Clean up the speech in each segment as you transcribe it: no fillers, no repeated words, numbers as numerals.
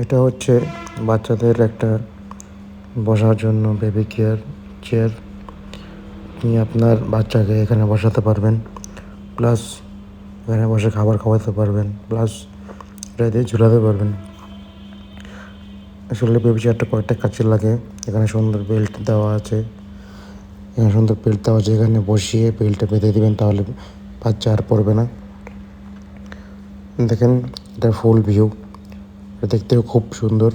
এটা হচ্ছে বাচ্চাদের একটা বসার জন্য বেবি কেয়ার চেয়ার। আপনি আপনার বাচ্চাকে এখানে বসাতে পারবেন, প্লাস এখানে বসে খাবার খাওয়াতে পারবেন, প্লাস এটা দিয়ে ঝুলাতে পারবেন। আসলে বেবি চেয়ারটা কয়েকটা কাজে লাগে। এখানে সুন্দর বেল্ট দেওয়া আছে, এখানে বসিয়ে বেল্টটা বেঁধে দিবেন, তাহলে বাচ্চা আর পড়বে না। দেখেন, এটা ফুল ভিউ, দেখতেও খুব সুন্দর।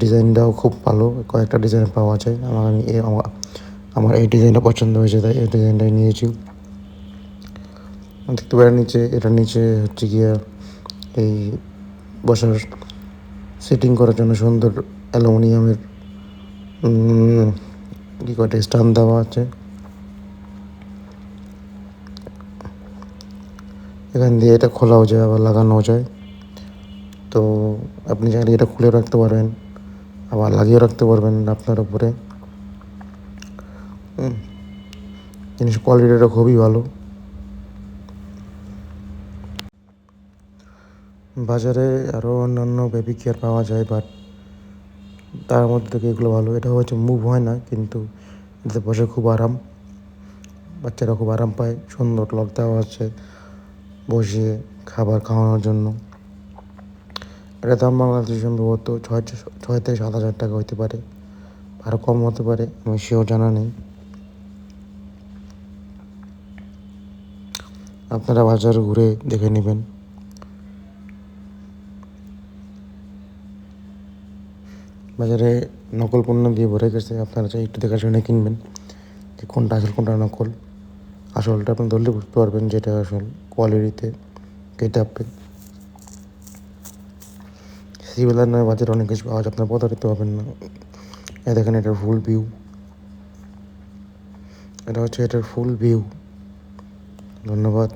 ডিজাইনটাও খুব ভালো, কয়েকটা ডিজাইন পাওয়া যায়। আমার এই ডিজাইনটা পছন্দ হয়েছে, তাই এই ডিজাইনটাই নিয়েছি। দেখতে পারেন এটার নিচে হচ্ছে গিয়া এই বসার সেটিং করার জন্য সুন্দর অ্যালুমিনিয়ামের কি কয়টা স্ট্যান্ড দেওয়া আছে। এখান দিয়ে এটা খোলাও যায়, আবার লাগানোও যায়। তো আপনি চাইলে এটা খুলে রাখতে পারবেন, আবার লাগিয়ে রাখতে পারবেন আপনার উপরে। জিনিস কোয়ালিটিটা খুবই ভালো। বাজারে আরও অন্যান্য বেবি কেয়ার পাওয়া যায়, বাট তার মধ্যে থেকে এগুলো ভালো। এটা হচ্ছে মুভ হয় না, কিন্তু এতে বসে খুব আরাম, বাচ্চারা খুব আরাম পায়। সুন্দর লক দেওয়া আছে বসিয়ে খাবার খাওয়ানোর জন্য। এটা দাম বাংলাদেশে সম্ভবত 6 থেকে 7 হাজার টাকা হতে পারে, আরও কম হতে পারে, আমি সেও জানা নেই। আপনারা বাজার ঘুরে দেখে নেবেন। বাজারে নকল পণ্য দিয়ে ভরে গেছে, আপনারা চাই একটু দেখা শুনে কিনবেন যে কোনটা আসল কোনটা নকল। আসলটা আপনি ধরলে বুঝতে পারবেন যেটা আসল, কোয়ালিটিতে কেটে আপনি সিভিলার নয়। বাজারে অনেক কিছু পাওয়া যায়, আপনার প্রতারিত হবেন না। দেখেন, এটার ফুল ভিউ, এটা হচ্ছে এটার ফুল ভিউ। ধন্যবাদ।